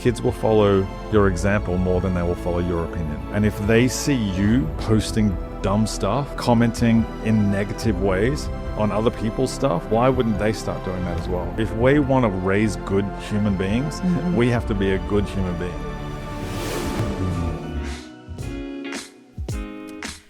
kids will follow your example more than they will follow your opinion. And if they see you posting dumb stuff, commenting in negative ways on other people's stuff, why wouldn't they start doing that as well? If we want to raise good human beings, we have to be a good human being.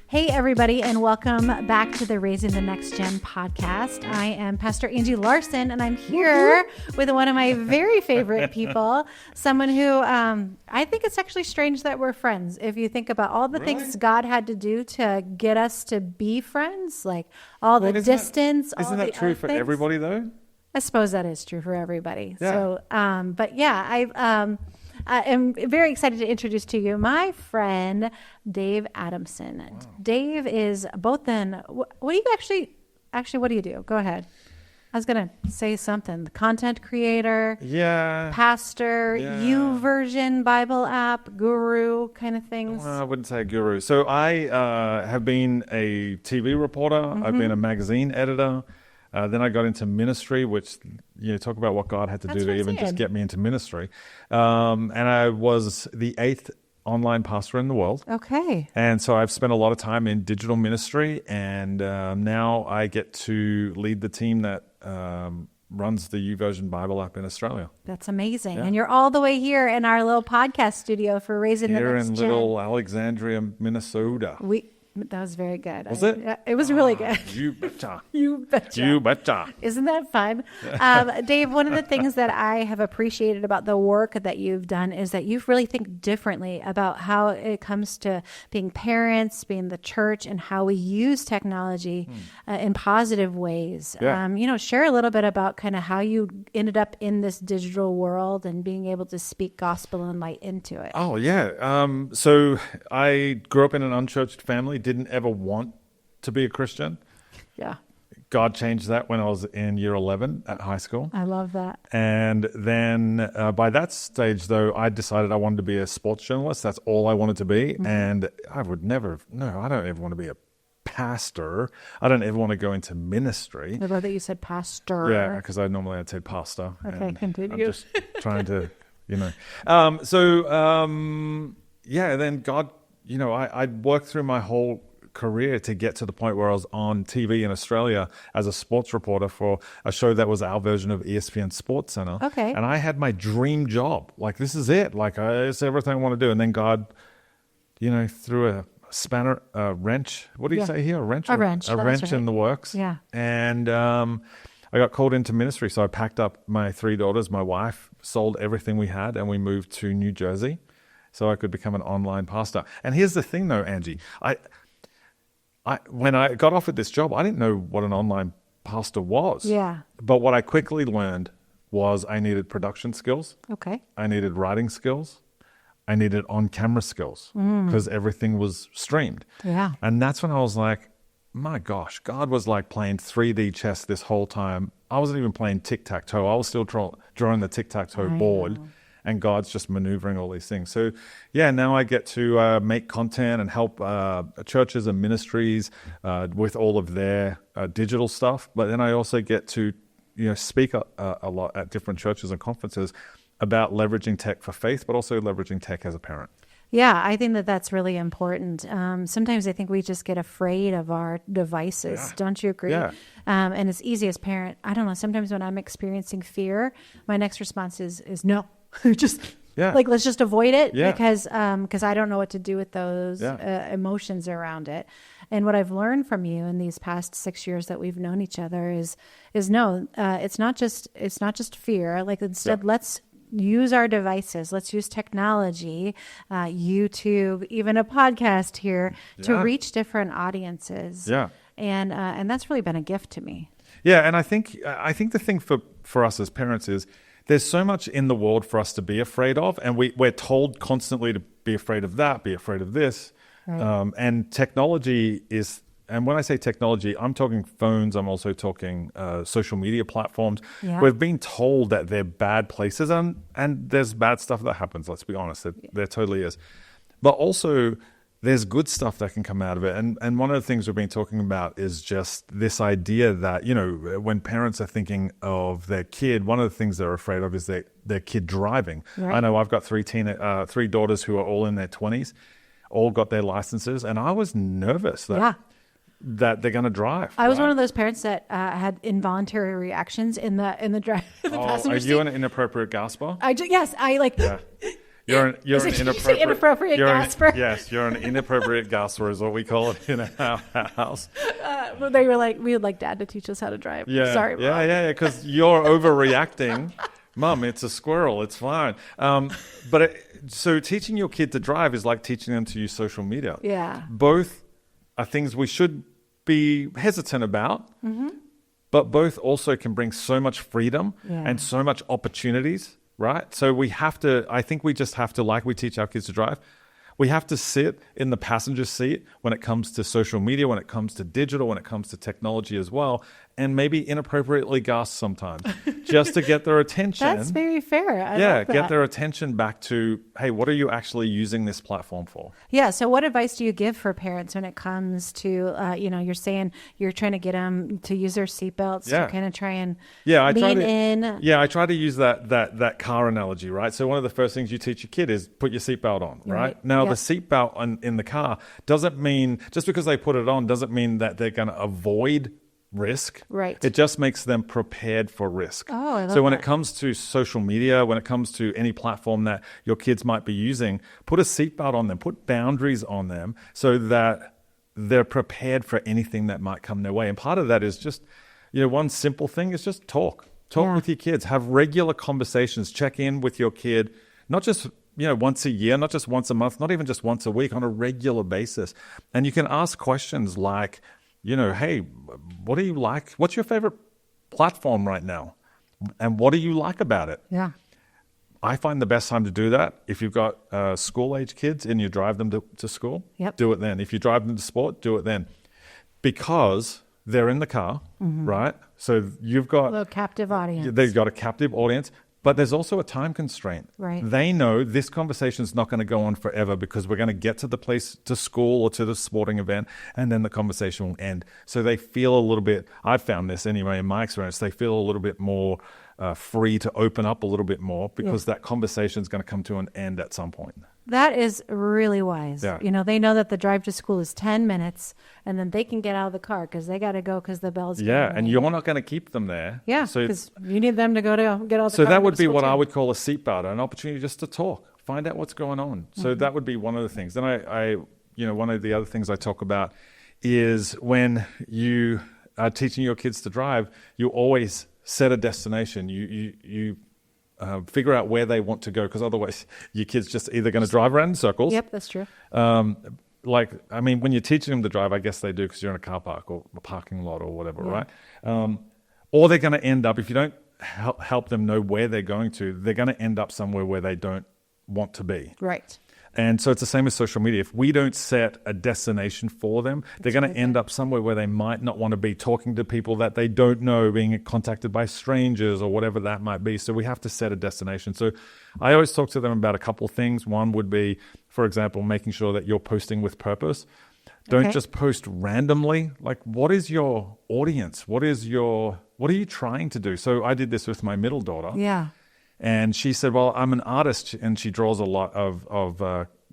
Hey, everybody, and welcome back to the Raising the Next Gen podcast. I am Pastor Angie Larson, and I'm here with one of my very favorite people, someone who I think it's actually strange that we're friends. If you think about all the things God had to do to get us to be friends, like all the distance. Isn't that true for everybody, though? I suppose that is true for everybody. Yeah. So, but yeah, I am very excited to introduce to you my friend, Dave Adamson. Wow. Dave is both what do you actually, what do you do? Go ahead. I was going to say something. The content creator, pastor, YouVersion Bible app, guru kind of things. Well, I wouldn't say a guru. So I have been a TV reporter. I've been a magazine editor. Then I got into ministry, which, talk about what God had to do to even just get me into ministry. And I was the 8th online pastor in the world. Okay. And so I've spent a lot of time in digital ministry, and now I get to lead the team that runs the YouVersion Bible app in Australia. That's amazing. Yeah. And you're all the way here in our little podcast studio for Raising the Next Gen. Here in little Alexandria, Minnesota. That was very good. Was it? It was really good. You betcha. You betcha. You betcha. Isn't that fun? Dave, one of the things that I have appreciated about the work that you've done is that you really think differently about how it comes to being parents, being the church, and how we use technology in positive ways. Yeah. Share a little bit about kind of how you ended up in this digital world and being able to speak gospel and light into it. Oh, yeah. So I grew up in an unchurched family. Didn't ever want to be a Christian. Yeah. God changed that when I was in year 11 at high school. I love that. And then by that stage, though, I decided I wanted to be a sports journalist. That's all I wanted to be. Mm-hmm. And I don't ever want to be a pastor. I don't ever want to go into ministry. I love that you said pastor. Yeah, because I'd say pastor. Okay, continue. I'm just trying to, then God, I'd worked through my whole career to get to the point where I was on TV in Australia as a sports reporter for a show that was our version of ESPN Sports Center. Okay. And I had my dream job. Like, this is it. Like, it's everything I want to do. And then God, threw a spanner, a wrench. What do you say here? A wrench? A wrench. A wrench in the works. Yeah. And I got called into ministry. So I packed up my 3 daughters, my wife, sold everything we had, and we moved to New Jersey so I could become an online pastor. And here's the thing, though, Angie. When I got offered this job, I didn't know what an online pastor was. Yeah. But what I quickly learned was I needed production skills. Okay. I needed writing skills. I needed on-camera skills because everything was streamed. Yeah. And that's when I was like, my gosh, God was like playing 3D chess this whole time. I wasn't even playing tic-tac-toe. I was still drawing the tic-tac-toe board. And God's just maneuvering all these things. So, now I get to make content and help churches and ministries with all of their digital stuff. But then I also get to, speak a lot at different churches and conferences about leveraging tech for faith, but also leveraging tech as a parent. Yeah, I think that that's really important. Sometimes I think we just get afraid of our devices. Yeah. Don't you agree? Yeah. And it's easy as parent. I don't know. Sometimes when I'm experiencing fear, my next response is no. Let's just avoid it because I don't know what to do with those emotions around it. And what I've learned from you in these past 6 years that we've known each other is no, it's not just fear. Like, instead, let's use our devices. Let's use technology, YouTube, even a podcast here to reach different audiences. Yeah. And that's really been a gift to me. Yeah, and I think the thing for us as parents is there's so much in the world for us to be afraid of, and we're told constantly to be afraid of that, be afraid of this. Right. And technology is, and when I say technology, I'm talking phones, I'm also talking social media platforms. Yeah. We've been told that they're bad places, and there's bad stuff that happens, let's be honest, there totally is. But also, there's good stuff that can come out of it. And one of the things we've been talking about is just this idea that, when parents are thinking of their kid, one of the things they're afraid of is their kid driving. Right. I know I've got three daughters who are all in their 20s, all got their licenses, and I was nervous that they're going to drive. I was one of those parents that had involuntary reactions in the drive. Are you an inappropriate gasper? Yes, I like. Yeah. You're an inappropriate gasper. Yes, you're an inappropriate gasper is what we call it in our house. They were like, we would like Dad to teach us how to drive. Yeah, sorry, Mom. Yeah, because you're overreacting. Mom, it's a squirrel. It's fine. So teaching your kid to drive is like teaching them to use social media. Yeah. Both are things we should be hesitant about, but both also can bring so much freedom and so much opportunities. Right? So I think we just have to, like we teach our kids to drive, we have to sit in the passenger seat when it comes to social media, when it comes to digital, when it comes to technology as well, and maybe inappropriately gasp sometimes just to get their attention. That's very fair. I love that. Get their attention back to, hey, what are you actually using this platform for? Yeah. So what advice do you give for parents when it comes to, you're saying you're trying to get them to use their seatbelts to kind of try and lean in? Yeah, I try to use that car analogy, right? So one of the first things you teach your kid is put your seatbelt on, right? Now, the seatbelt in the car doesn't mean, just because they put it on, doesn't mean that they're going to avoid risk. Right. It just makes them prepared for risk. Oh, I love So when that. it comes to social media, when it comes to any platform that your kids might be using, put a seatbelt on them, put boundaries on them so that they're prepared for anything that might come their way. And part of that is just, one simple thing is just talk with your kids, have regular conversations, check in with your kid, not just once a year, not just once a month, not even just once a week, on a regular basis. And you can ask questions like, hey, what do you like? What's your favorite platform right now? And what do you like about it? Yeah. I find the best time to do that, if you've got school-age kids and you drive them to school, do it then. If you drive them to sport, do it then. Because they're in the car, right? So you've got... a little captive audience. They've got a captive audience. But there's also a time constraint. Right. They know this conversation is not going to go on forever because we're going to get to the place, to school or to the sporting event, and then the conversation will end. So they feel a little bit, I've found this anyway in my experience, they feel a little bit more free to open up a little bit more because that conversation is going to come to an end at some point. That is really wise. Yeah. They know that the drive to school is 10 minutes and then they can get out of the car because they got to go because the bell's going and you're not going to keep them there. Yeah, because you need them to go to get out of the car. So that would be what I would call a seatbelt, an opportunity just to talk, find out what's going on. So that would be one of the things. Then I one of the other things I talk about is when you are teaching your kids to drive, you always set a destination. You figure out where they want to go, because otherwise your kid's just either going to drive around in circles. Yep, that's true. When you're teaching them to drive, I guess they do because you're in a car park or a parking lot or whatever, right? Or they're going to end up, if you don't help them know where they're going to, they're going to end up somewhere where they don't want to be. Right. And so it's the same as social media. If we don't set a destination for them, they're going to end up somewhere where they might not want to be, talking to people that they don't know, being contacted by strangers or whatever that might be. So we have to set a destination. So I always talk to them about a couple of things. One would be, for example, making sure that you're posting with purpose. Don't just post randomly. Like, what is your audience? What are you trying to do? So I did this with my middle daughter. Yeah. And she said, well, I'm an artist, and she draws a lot of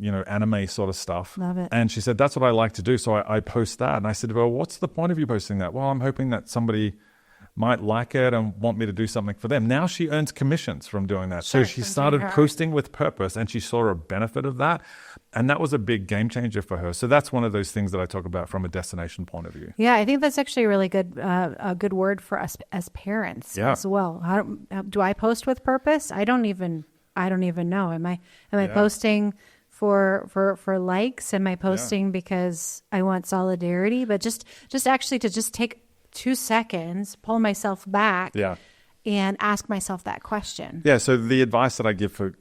anime sort of stuff. Love it. And she said, that's what I like to do. So I post that. And I said, well, what's the point of you posting that? Well, I'm hoping that somebody might like it and want me to do something for them. Now she earns commissions from doing that. Sure, so she started posting with purpose, and she saw a benefit of that. And that was a big game changer for her. So that's one of those things that I talk about from a destination point of view. Yeah, I think that's actually a really good a good word for us as parents as well. How do I post with purpose? I don't even know. Am I posting for likes? Am I posting because I want solidarity? But just actually to just take 2 seconds, pull myself back, and ask myself that question. Yeah. So the advice that I give for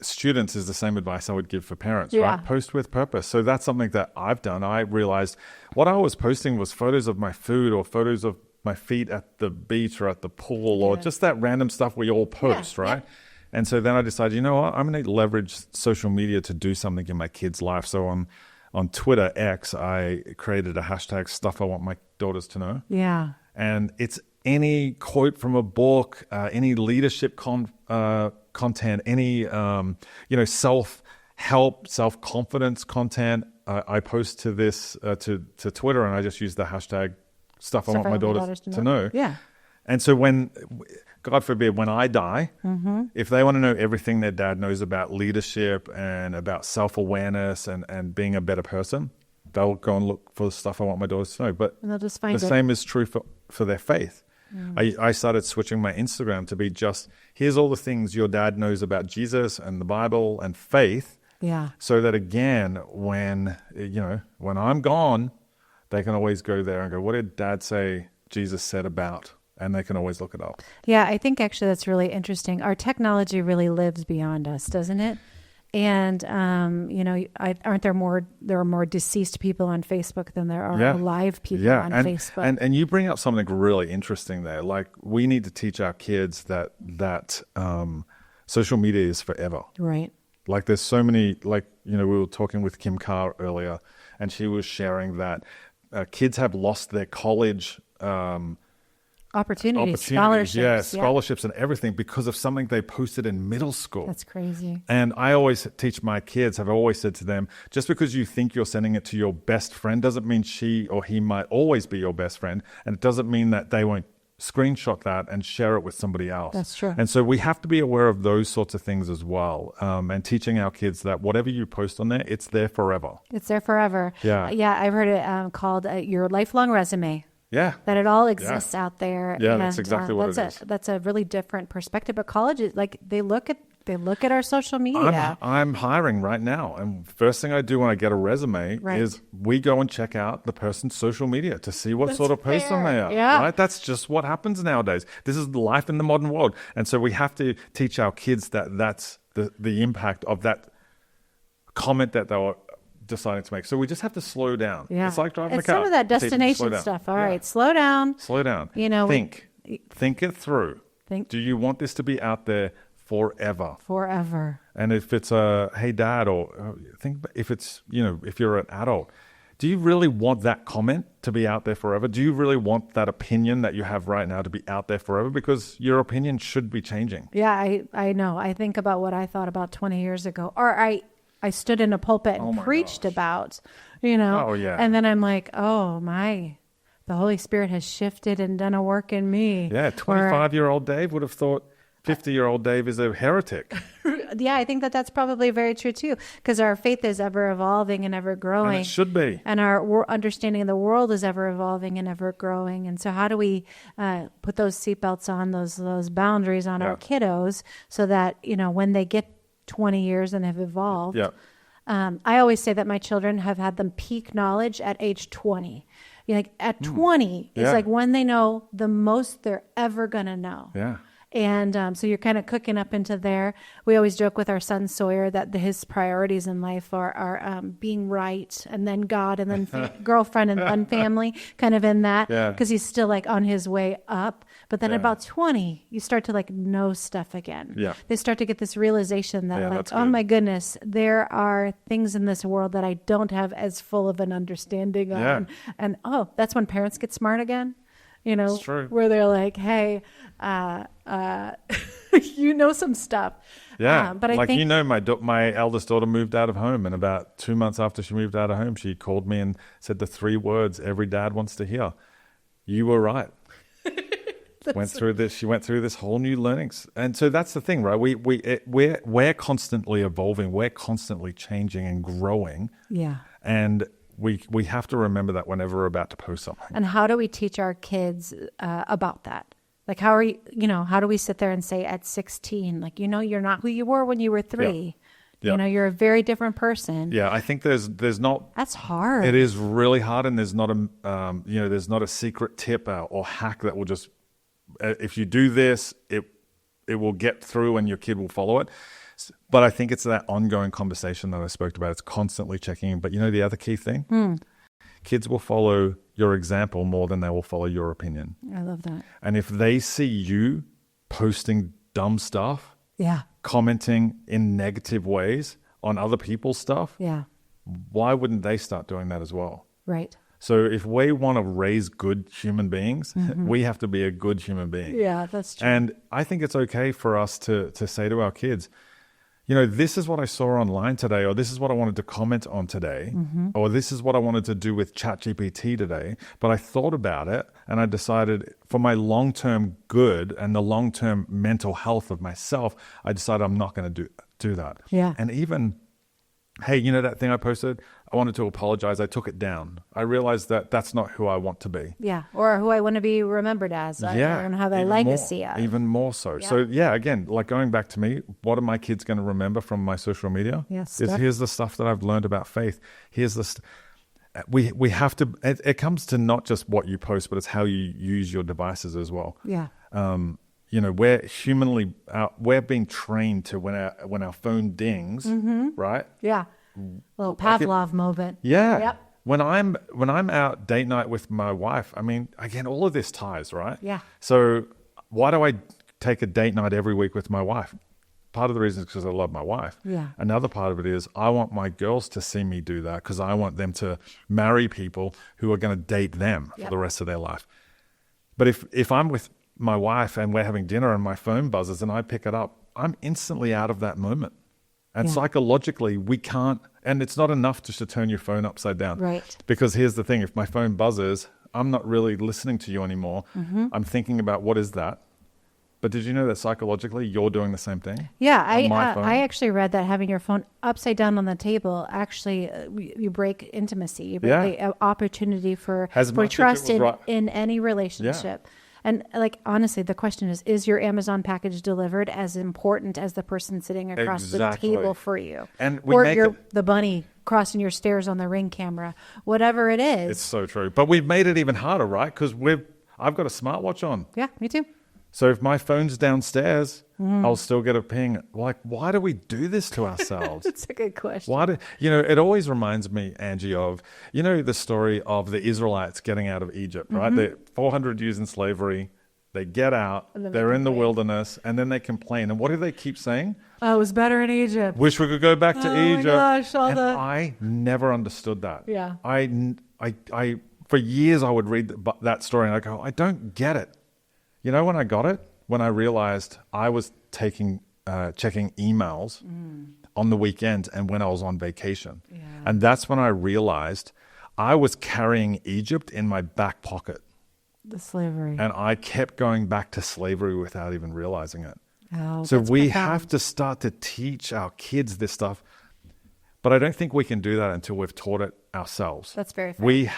students is the same advice I would give for parents, right? Post with purpose. So that's something that I've done. I realized what I was posting was photos of my food or photos of my feet at the beach or at the pool or just that random stuff we all post, right? Yeah. And so then I decided, you know what? I'm going to leverage social media to do something in my kids' life. So on Twitter, X, I created a hashtag stuff I want my daughters to know. Yeah. And it's any quote from a book, any leadership content, any, self-help, self-confidence content. I post to this, to Twitter, and I just use the hashtag stuff I want my daughters to know. Yeah. And so when, God forbid, when I die, if they want to know everything their dad knows about leadership and about self-awareness and being a better person, they'll go and look for the stuff I want my daughters to know. But and they'll just find the same is true for their faith. I started switching my Instagram to be just, here's all the things your dad knows about Jesus and the Bible and faith. Yeah. So that again, when I'm gone, they can always go there and go, what did Dad say Jesus said about? And they can always look it up. Yeah, I think actually that's really interesting. Our technology really lives beyond us, doesn't it? And, aren't there are more deceased people on Facebook than there are alive people on Facebook. And you bring up something really interesting there. Like, we need to teach our kids that social media is forever. Right. Like, there's so many, we were talking with Kim Carr earlier, and she was sharing that kids have lost their college opportunities, scholarships. Scholarships and everything because of something they posted in middle school. That's crazy. And I always teach my kids, have always said to them, just because you think you're sending it to your best friend doesn't mean she or he might always be your best friend. And it doesn't mean that they won't screenshot that and share it with somebody else. That's true. And so we have to be aware of those sorts of things as well. And teaching our kids that whatever you post on there, it's there forever. It's there forever. Yeah. Yeah. I've heard it called your lifelong resume. Yeah. That it all exists out there. Yeah, and, that's exactly what it is. That's a really different perspective. But colleges, they look at our social media. I'm hiring right now. And first thing I do when I get a resume is we go and check out the person's social media to see what sort of person they are. Yeah. Right? That's just what happens nowadays. This is life in the modern world. And so we have to teach our kids that that's the impact of that comment that they were deciding to make. So we just have to slow down. Yeah. It's like driving a It's car. some of that destination stuff. All right, slow down. Slow down. Think it through. Do you want this to be out there forever? Forever. And if it's a, hey, Dad, or think if it's, if you're an adult, do you really want that comment to be out there forever? Do you really want that opinion that you have right now to be out there forever? Because your opinion should be changing. Yeah, I know. I think about what I thought about 20 years ago, or I stood in a pulpit and preached about, Oh, yeah. And then I'm like, oh my, the Holy Spirit has shifted and done a work in me. Yeah, 25-year-old Dave would have thought 50-year-old Dave is a heretic. Yeah, I think that's probably very true too, because our faith is ever evolving and ever growing. And it should be. And our understanding of the world is ever evolving and ever growing. And so how do we put those seatbelts on, those boundaries on our kiddos so that, when they get 20 years and have evolved. Yeah. I always say that my children have had them peak knowledge at age 20. At 20 is like when they know the most they're ever going to know. Yeah. And so you're kind of cooking up into there. We always joke with our son Sawyer that his priorities in life are being right, and then God, and then girlfriend, and then family, kind of in that, because he's still on his way up. But then at about 20, you start to know stuff again. Yeah. They start to get this realization that oh my goodness, there are things in this world that I don't have as full of an understanding on. And that's when parents get smart again. It's true. Where they're like, hey, some stuff. Yeah. But I think, my eldest daughter moved out of home, and about 2 months after she moved out of home, she called me and said the 3 words every dad wants to hear. You were right. She went through this whole new learnings. And so that's the thing, right? We're constantly evolving. We're constantly changing and growing. Yeah. And we have to remember that whenever we're about to post something. And how do we teach our kids about that? How do we sit there and say at 16, you're not who you were when you were 3. Yeah. You're a very different person. Yeah, I think there's not. That's hard. It is really hard, and there's not a secret tip or hack that will just, if you do this, it will get through and your kid will follow it. But I think it's that ongoing conversation that I spoke about. It's constantly checking in. But the other key thing? Kids will follow your example more than they will follow your opinion. I love that. And if they see you posting dumb stuff, commenting in negative ways on other people's stuff, why wouldn't they start doing that as well? Right. So if we want to raise good human beings, we have to be a good human being. Yeah, that's true. And I think it's okay for us to say to our kids, you know, this is what I saw online today, or this is what I wanted to comment on today, or this is what I wanted to do with ChatGPT today. But I thought about it and I decided for my long-term good and the long-term mental health of myself, I decided I'm not going to do that. Yeah. And even, hey, you know that thing I posted? I wanted to apologize. I took it down. I realized that that's not who I want to be. Yeah. Or who I want to be remembered as. I don't have a legacy of. Even more so. Yeah. So yeah, again, like going back to me, what are my kids going to remember from my social media? Yes. Here's the stuff that I've learned about faith. Here's the we have to, it comes to not just what you post, but it's how you use your devices as well. Yeah. You know, we're being trained to when our phone dings, right? Yeah. Little Pavlov moment. Yeah. Yep. When I'm out date night with my wife, I mean, again, all of this ties, right? Yeah. So why do I take a date night every week with my wife? Part of the reason is because I love my wife. Yeah. Another part of it is I want my girls to see me do that because I want them to marry people who are going to date them for the rest of their life. But if I'm with my wife and we're having dinner and my phone buzzes and I pick it up, I'm instantly out of that moment. And psychologically, we can't, and it's not enough just to turn your phone upside down. Right. Because here's the thing, if my phone buzzes, I'm not really listening to you anymore. I'm thinking about what is that? But did you know that psychologically you're doing the same thing? Yeah, I actually read that having your phone upside down on the table, actually you break intimacy. You break the opportunity for trust in any relationship. Yeah. And like, honestly, the question is your Amazon package delivered as important as the person sitting across the table for you? And the bunny crossing your stairs on the Ring camera, whatever it is. It's so true. But we've made it even harder, right? Because I've got a smartwatch on. Yeah, me too. So if my phone's downstairs, I'll still get a ping. Like, why do we do this to ourselves? That's a good question. It always reminds me, Angie, of, the story of the Israelites getting out of Egypt, right? They're 400 years in slavery. They get out, they're in the wilderness, and then they complain. And what do they keep saying? Oh, it was better in Egypt. Wish we could go back to Egypt. My gosh, I never understood that. Yeah. I for years I would read that story and I go, I don't get it. You know when I got it? When I realized I was checking emails on the weekend and when I was on vacation. Yeah. And that's when I realized I was carrying Egypt in my back pocket. The slavery. And I kept going back to slavery without even realizing it. Oh, so we have to start to teach our kids this stuff. But I don't think we can do that until we've taught it ourselves. That's very fair.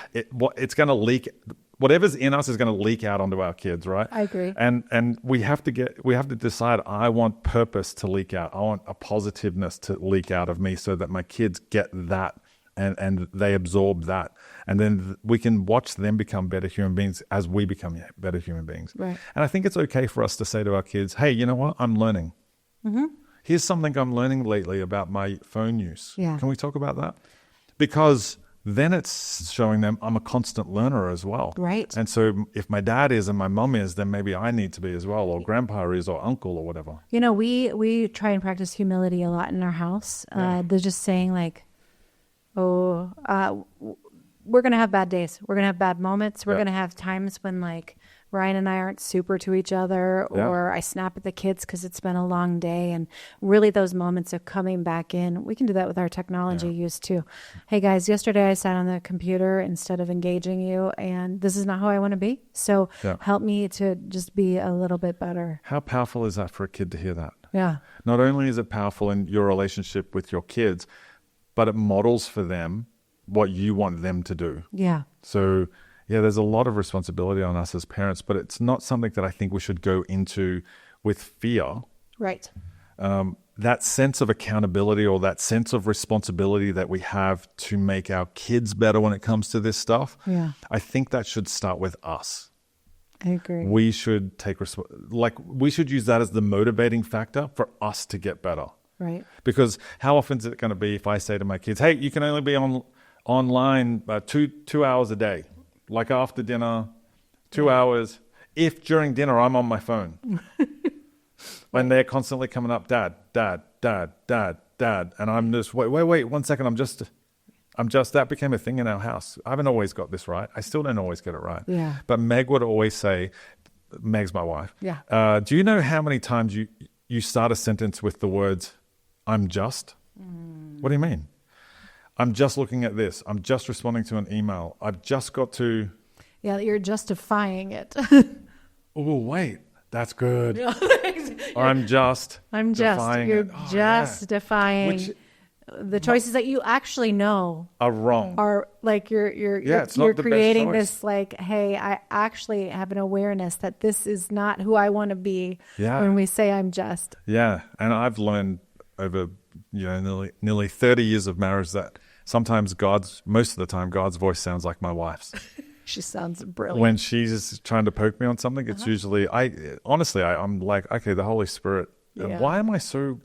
It's going to leak. Whatever's in us is going to leak out onto our kids, right? I agree. And we have to decide, I want purpose to leak out. I want a positiveness to leak out of me so that my kids get that and they absorb that. And then we can watch them become better human beings as we become better human beings. Right. And I think it's okay for us to say to our kids, hey, you know what? I'm learning. Here's something I'm learning lately about my phone use. Yeah. Can we talk about that? Because then it's showing them I'm a constant learner as well. Right. And so if my dad is and my mom is, then maybe I need to be as well, or grandpa is, or uncle, or whatever. We try and practice humility a lot in our house. They're just saying like, we're going to have bad days. We're going to have bad moments. We're going to have times when like Ryan and I aren't super to each other, or I snap at the kids because it's been a long day. And really those moments of coming back in, we can do that with our technology use too. Hey guys, yesterday I sat on the computer instead of engaging you, and this is not how I want to be. So help me to just be a little bit better. How powerful is that for a kid to hear that? Yeah. Not only is it powerful in your relationship with your kids, but it models for them what you want them to do. Yeah. So there's a lot of responsibility on us as parents, but it's not something that I think we should go into with fear. Right. That sense of accountability or that sense of responsibility that we have to make our kids better when it comes to this stuff. Yeah. I think that should start with us. I agree. We should we should use that as the motivating factor for us to get better. Right. Because how often is it going to be if I say to my kids, hey, you can only be online 2 hours a day, like after dinner, 2 hours. If during dinner I'm on my phone, when they're constantly coming up, dad, and I'm just wait 1 second, I'm just I'm just, that became a thing in our house. I haven't always got this right. I still don't always get it right. Yeah. But Meg would always say, Meg's my wife. Yeah. Do you know how many times you start a sentence with the words, I'm just? What do you mean? I'm just looking at this. I'm just responding to an email. I've just got to... Yeah, you're justifying it. Oh, wait. That's good. Or I'm just defying You're it. Oh, justifying the choices that you actually know are wrong. Are like you're creating this like, hey, I actually have an awareness that this is not who I want to be when we say I'm just. Yeah, and I've learned over nearly 30 years of marriage that sometimes most of the time God's voice sounds like my wife's. She sounds brilliant. When she's trying to poke me on something, it's usually, I'm like, okay, the Holy Spirit, why am I so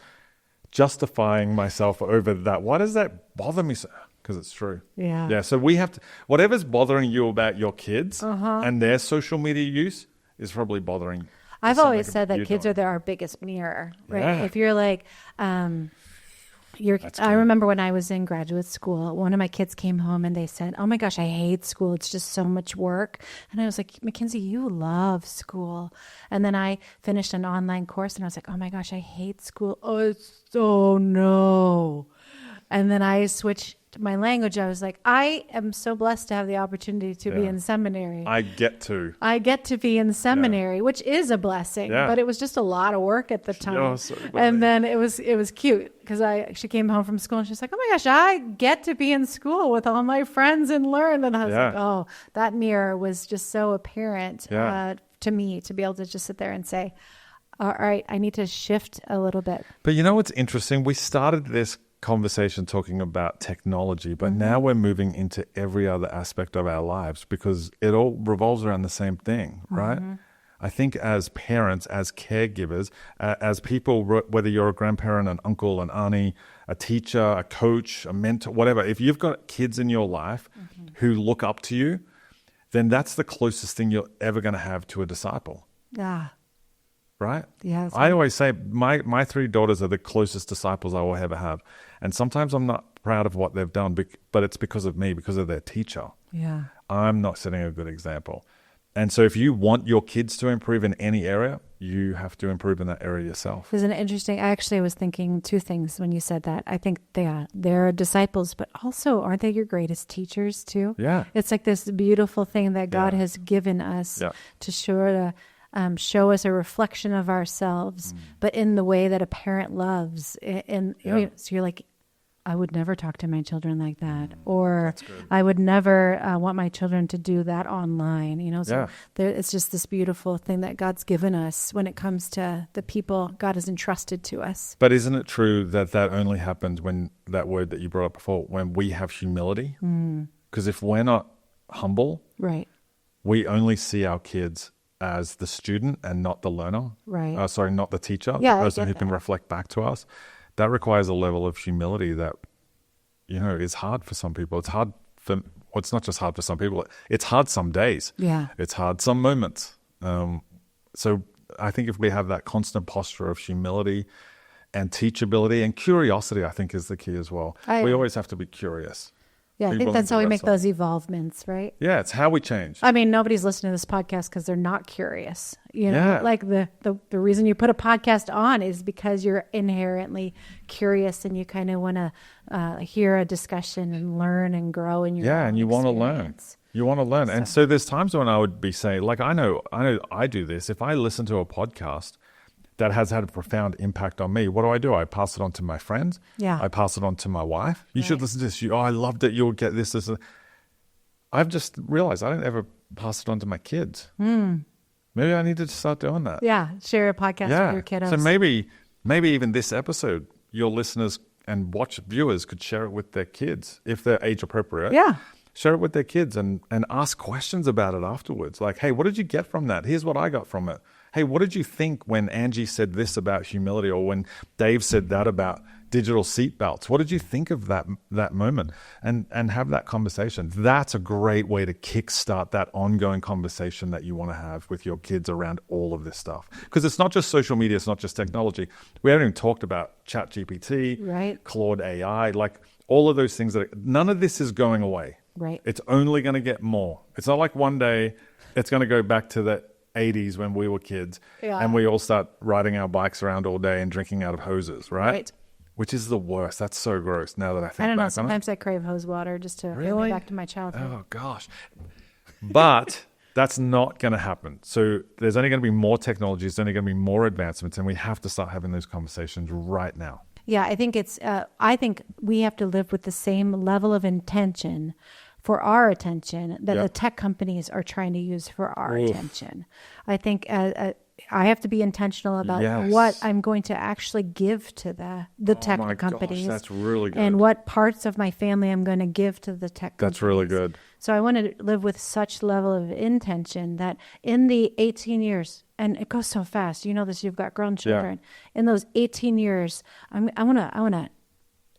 justifying myself over that? Why does that bother me so? Because it's true. Yeah. Yeah, so we have to, whatever's bothering you about your kids and their social media use is probably bothering. I've always said that kids are our biggest mirror, right? Yeah. If you're like, I remember when I was in graduate school, one of my kids came home and they said, oh my gosh, I hate school. It's just so much work. And I was like, Mackenzie, you love school. And then I finished an online course and I was like, oh my gosh, I hate school. Oh no. And then I switched my language. I was like, I am so blessed to have the opportunity to be in seminary. I get to be in seminary, which is a blessing, but it was just a lot of work at the time. And then it was cute because she came home from school and she's like, oh my gosh, I get to be in school with all my friends and learn. And I was like, oh, that mirror was just so apparent to me to be able to just sit there and say, all right, I need to shift a little bit. But you know what's interesting? We started this conversation talking about technology, but now we're moving into every other aspect of our lives because it all revolves around the same thing, right? I think as parents, as caregivers, as people, whether you're a grandparent, an uncle, an auntie, a teacher, a coach, a mentor, whatever, if you've got kids in your life who look up to you, then that's the closest thing you're ever going to have to a disciple. Yeah. Right? Yeah. I always say my 3 daughters are the closest disciples I will ever have. And sometimes I'm not proud of what they've done, but it's because of me, because of their teacher. Yeah. I'm not setting a good example. And so if you want your kids to improve in any area, you have to improve in that area yourself. Isn't it interesting? I actually was thinking 2 things when you said that. I think they're disciples, but also aren't they your greatest teachers too? Yeah. It's like this beautiful thing that God has given us to show us a reflection of ourselves, but in the way that a parent loves. So you're like, I would never talk to my children like that, or I would never want my children to do that online. So it's just this beautiful thing that God's given us when it comes to the people God has entrusted to us. But isn't it true that only happens when that word that you brought up before, when we have humility? Because if we're not humble, right, we only see our kids as the student and not the learner. Right. Not the teacher, the person who can reflect back to us. That requires a level of humility that, is hard for some people. It's hard it's not just hard for some people. It's hard some days. Yeah. It's hard some moments. So I think if we have that constant posture of humility and teachability and curiosity, I think is the key as well. We always have to be curious. Yeah, I think that's how we make those evolvements, right? Yeah, it's how we change. I mean, nobody's listening to this podcast because they're not curious. Like the reason you put a podcast on is because you're inherently curious and you kind of want to hear a discussion and learn and grow in your own and you want to learn. You want to learn. And so there's times when I would be saying, like, I know I do this. If I listen to a podcast that has had a profound impact on me, what do? I pass it on to my friends. Yeah. I pass it on to my wife. You should listen to this. I loved it. You'll get this. I've just realized I don't ever pass it on to my kids. Maybe I need to start doing that. Yeah. Share a podcast with your kiddos. So maybe even this episode, your listeners and viewers could share it with their kids if they're age appropriate. Yeah. Share it with their kids and ask questions about it afterwards. Like, hey, what did you get from that? Here's what I got from it. Hey, what did you think when Angie said this about humility, or when Dave said that about digital seatbelts. What did you think of that moment? And have that conversation. That's a great way to kickstart that ongoing conversation that you want to have with your kids around all of this stuff. Because it's not just social media, it's not just technology. We haven't even talked about ChatGPT, right? Claude AI, like all of those things none of this is going away. Right. It's only going to get more. It's not like one day it's going to go back to the 80s when we were kids and we all start riding our bikes around all day and drinking out of hoses, right? Which is the worst. That's so gross now that I think back on it. I don't know. Sometimes I crave hose water just to bring me back to my childhood. Oh, gosh. But that's not going to happen. So there's only going to be more technology. There's only going to be more advancements, and we have to start having those conversations right now. Yeah, I think I think we have to live with the same level of intention for our attention that the tech companies are trying to use for our attention. I think I have to be intentional about what I'm going to actually give to the tech companies. Gosh, that's really good. And what parts of my family I'm going to give to the tech companies. That's really good. So I want to live with such level of intention that in the 18 years, and it goes so fast. You know this, you've got grown children. In those 18 years, I want to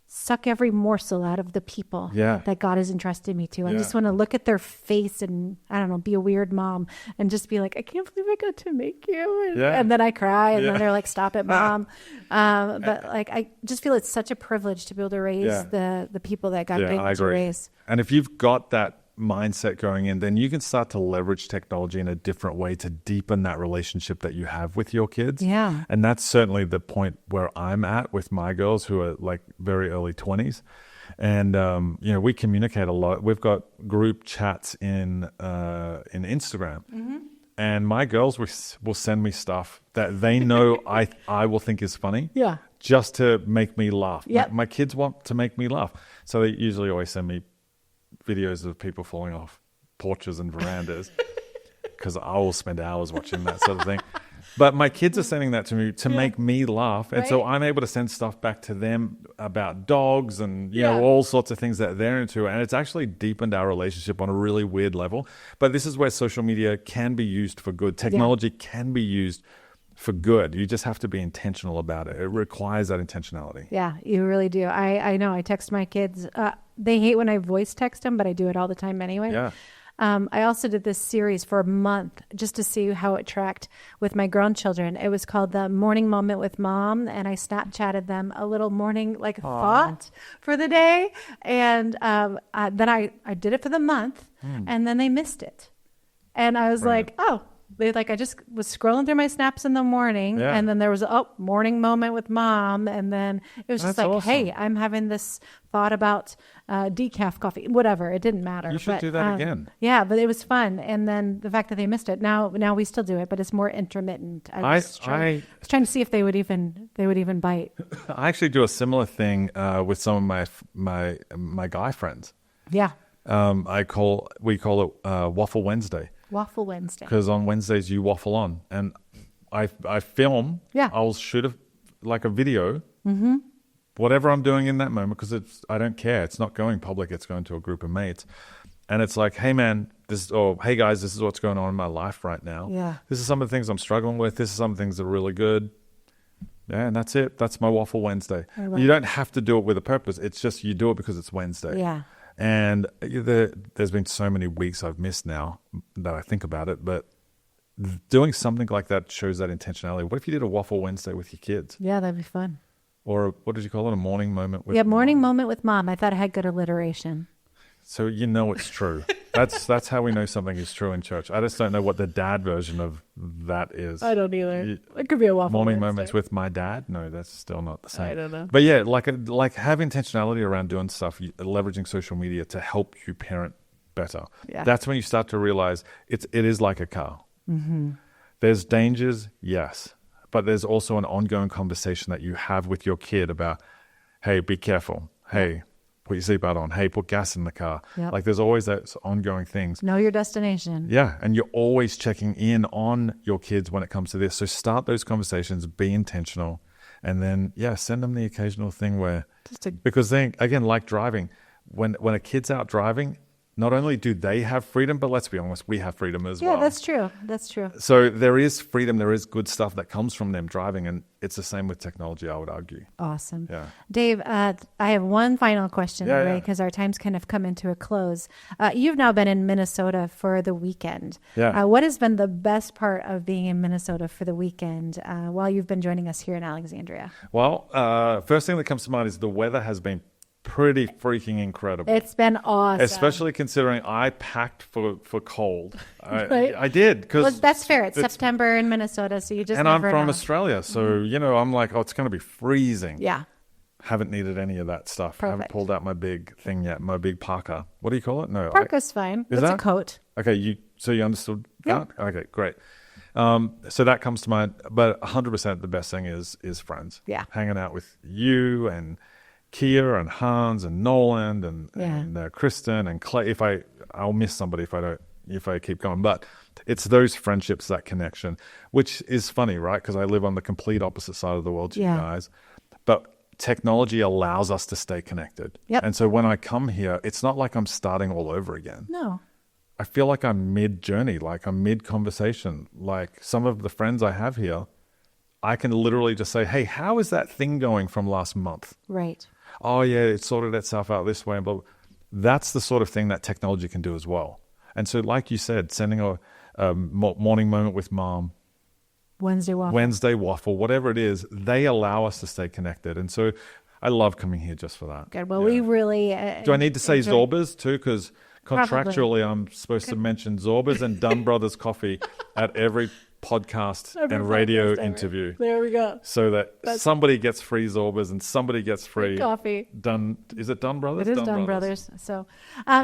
suck every morsel out of the people that God has entrusted me to. I just want to look at their face and, I don't know, be a weird mom and just be like, I can't believe I got to make you. And then I cry and then they're like, stop it, Mom. But like, I just feel it's such a privilege to be able to raise the people that God gave me to raise. And if you've got that mindset going in, then you can start to leverage technology in a different way to deepen that relationship that you have with your kids. Yeah. And that's certainly the point where I'm at with my girls who are like very early 20s. And, we communicate a lot. We've got group chats in Instagram. Mm-hmm. And my girls will send me stuff that they know I will think is funny. Yeah. Just to make me laugh. Yep. My kids want to make me laugh. So they usually always send me videos of people falling off porches and verandas because I will spend hours watching that sort of thing. But my kids are sending that to me to make me laugh. And so I'm able to send stuff back to them about dogs and, you know, all sorts of things that they're into. And it's actually deepened our relationship on a really weird level. But this is where social media can be used for good. Technology can be used for good. You just have to be intentional about it. It requires that intentionality. Yeah, you really do. I know. I text my kids. They hate when I voice text them, but I do it all the time anyway. Yeah. I also did this series for a month just to see how it tracked with my grown children. It was called The Morning Moment with Mom, and I Snapchatted them a little morning thought for the day. And then I did it for the month, and then they missed it. And I was like, oh. I just was scrolling through my snaps in the morning, and then there was morning moment with Mom, and then it was just awesome. Hey, I'm having this thought about decaf coffee, whatever. It didn't matter. You should do that again. Yeah, but it was fun, and then the fact that they missed it. Now we still do it, but it's more intermittent. I was trying to see if they would even bite. I actually do a similar thing with some of my guy friends. Yeah. We call it Waffle Wednesday. Waffle Wednesday. Because on Wednesdays you waffle on, and I film. Yeah. I'll shoot a video. Mm-hmm. Whatever I'm doing in that moment, because I don't care. It's not going public. It's going to a group of mates, and it's like, hey man, hey guys, this is what's going on in my life right now. Yeah. This is some of the things I'm struggling with. This is some things that are really good. Yeah, and that's it. That's my Waffle Wednesday. You don't have to do it with a purpose. It's just you do it because it's Wednesday. Yeah. And there's been so many weeks I've missed now that I think about it, but doing something like that shows that intentionality. What if you did a Waffle Wednesday with your kids? Yeah, that'd be fun. Or what did you call it? A morning moment with morning moment with Mom. I thought it had good alliteration. So it's true. That's how we know something is true in church. I just don't know what the dad version of that is. I don't either. It could be a Waffle morning Wednesday. Moments with my dad. No, that's still not the same. I don't know. But yeah, like have intentionality around doing stuff, leveraging social media to help you parent better. Yeah. That's when you start to realize it is like a car. Mm-hmm. There's dangers, yes, but there's also an ongoing conversation that you have with your kid about, hey, be careful. Hey, put your seatbelt on. Hey, put gas in the car. Yep. Like there's always those ongoing things. Know your destination. Yeah, and you're always checking in on your kids when it comes to this. So start those conversations, be intentional, and then, send them the occasional thing where, because then, again, like driving, when a kid's out driving, not only do they have freedom, but let's be honest, we have freedom as well. Yeah, that's true. That's true. So there is freedom. There is good stuff that comes from them driving. And it's the same with technology, I would argue. Awesome. Yeah. Dave, I have one final question, because our time's kind of come into a close. You've now been in Minnesota for the weekend. Yeah. What has been the best part of being in Minnesota for the weekend while you've been joining us here in Alexandria? Well, first thing that comes to mind is the weather has been pretty freaking incredible. It's been awesome. Especially considering I packed for cold. Right. I did. That's fair. It's September in Minnesota, so you just And never I'm from know. Australia, so, I'm like, it's going to be freezing. Yeah. Haven't needed any of that stuff. Perfect. Haven't pulled out my big thing yet, my big parka. What do you call it? No. Parka's fine. It's a coat. Okay, so you understood that? Yeah. Okay, great. So that comes to mind, but 100% the best thing is friends. Yeah. Hanging out with you and Kia and Hans and Nolan and Kristen and Clay. I'll miss somebody if I keep going, but it's those friendships, that connection, which is funny, right? Because I live on the complete opposite side of the world to you guys, but technology allows us to stay connected. Yep. And so when I come here, it's not like I'm starting all over again. No. I feel like I'm mid-journey, like I'm mid-conversation. Like some of the friends I have here, I can literally just say, hey, how is that thing going from last month? Right. Oh, yeah, it sorted itself out this way. But that's the sort of thing that technology can do as well. And so like you said, sending a morning moment with mom, Wednesday waffle, whatever it is, they allow us to stay connected. And so I love coming here just for that. Good. Well, we really... do I need to say Zorbas too? Because contractually, I'm supposed to mention Zorbas and Dunn Brothers Coffee at every podcast and radio interview. There we go. So that somebody gets free Zorbas and somebody gets free coffee. Is it Dunn Brothers? It is Dunn Brothers. So,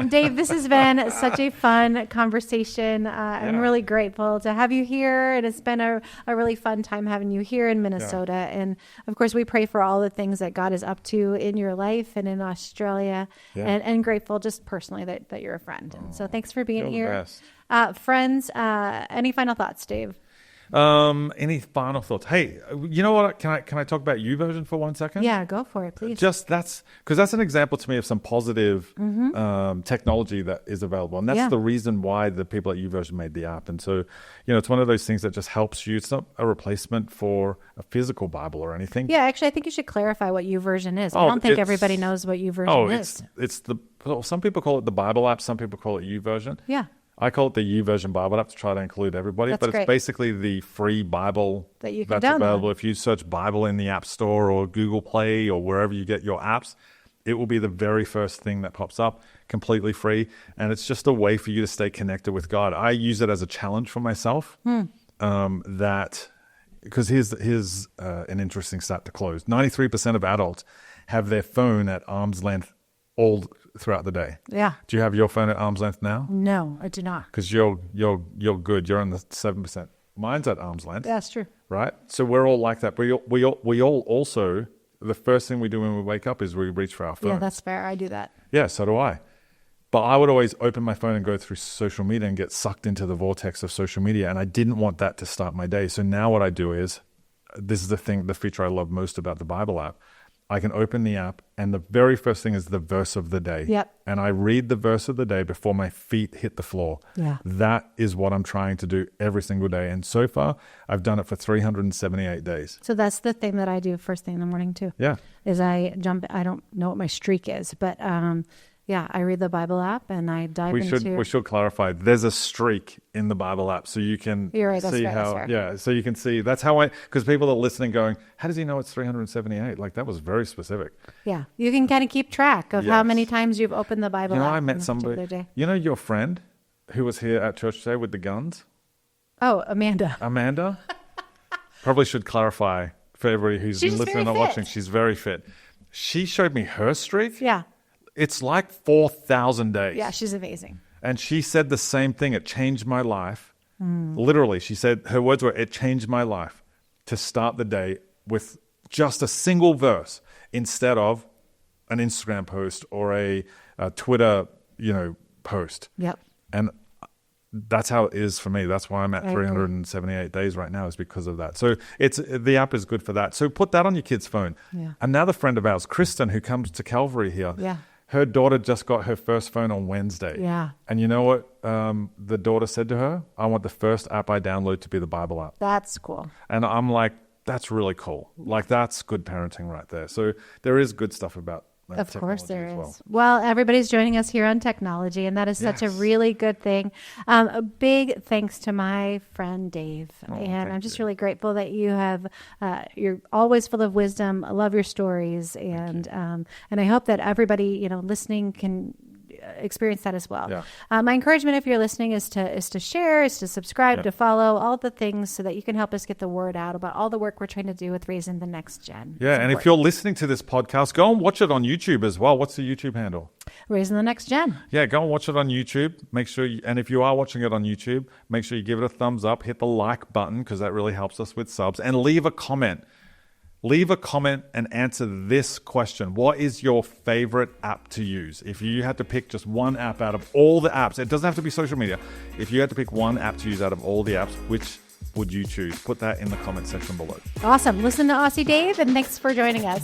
Dave, this has been such a fun conversation. I'm really grateful to have you here. And it's been a really fun time having you here in Minnesota. Yeah. And of course, we pray for all the things that God is up to in your life and in Australia. Yeah. And grateful just personally that you're a friend. And so thanks for being here. Friends, any final thoughts, Dave? Any final thoughts? Hey, you know what? Can I talk about YouVersion for 1 second? Yeah, go for it, please. That's an example to me of some positive technology that is available, and that's the reason why the people at YouVersion made the app. And so, it's one of those things that just helps you. It's not a replacement for a physical Bible or anything. Yeah, actually, I think you should clarify what YouVersion is. I don't think everybody knows what YouVersion is. Some people call it the Bible app. Some people call it YouVersion. Yeah. I call it the YouVersion Bible app to try to include everybody, but it's basically the free Bible that's available. If you search Bible in the App Store or Google Play or wherever you get your apps, it will be the very first thing that pops up, completely free, and it's just a way for you to stay connected with God. I use it as a challenge for myself. Because here's an interesting stat to close: 93% of adults have their phone at arm's length all throughout the day. Yeah. Do you have your phone at arm's length now? No, I do not. Because you're good. You're in the 7%. Mine's at arm's length. That's true. Right? So we're all like that. We all also, the first thing we do when we wake up is we reach for our phone. Yeah, that's fair. I do that. Yeah, so do I. But I would always open my phone and go through social media and get sucked into the vortex of social media. And I didn't want that to start my day. So now what I do is, this is the feature I love most about the Bible app. I can open the app, and the very first thing is the verse of the day. Yep. And I read the verse of the day before my feet hit the floor. Yeah. That is what I'm trying to do every single day. And so far, I've done it for 378 days. So that's the thing that I do first thing in the morning, too. Yeah. Is I don't know what my streak is, but I read the Bible app and I dive into... We should clarify, there's a streak in the Bible app, so you can You're right, see that's fair. Yeah, so you can see, that's how because people are listening going, how does he know it's 378? Like, that was very specific. Yeah, you can kind of keep track of how many times you've opened the Bible app. I met somebody, your friend who was here at church today with the guns? Oh, Amanda. Probably should clarify for everybody who's listening or watching, she's very fit. She showed me her streak. Yeah. It's like 4,000 days. Yeah, she's amazing. And she said the same thing. It changed my life. Literally, she said, her words were, it changed my life to start the day with just a single verse instead of an Instagram post or a Twitter, post. Yep. And that's how it is for me. That's why I'm at 378 days right now, is because of that. So the app is good for that. So put that on your kid's phone. Yeah. Another friend of ours, Kristen, who comes to Calvary here. Yeah. Her daughter just got her first phone on Wednesday. Yeah. And you know what the daughter said to her? I want the first app I download to be the Bible app. That's cool. And I'm like, that's really cool. Like, that's good parenting right there. So there is good stuff about of course there is. Well, everybody's joining us here on technology, and that is such a really good thing. A big thanks to my friend Dave, and I'm just really grateful that you have. You're always full of wisdom. I love your stories, and I hope that everybody listening can experience that as well. Yeah. My encouragement, if you're listening, is to share, is to subscribe, to follow, all the things so that you can help us get the word out about all the work we're trying to do with raising the next gen. Yeah, and if you're listening to this podcast, go and watch it on YouTube as well. What's the YouTube handle? Raising the Next Gen. Yeah, go and watch it on YouTube. Make sure, and if you are watching it on YouTube, make sure you give it a thumbs up, hit the like button because that really helps us with subs, and leave a comment. Leave a comment and answer this question. What is your favorite app to use? If you had to pick just one app out of all the apps, it doesn't have to be social media. If you had to pick one app to use out of all the apps, which would you choose? Put that in the comment section below. Awesome. Listen to Aussie Dave, and thanks for joining us.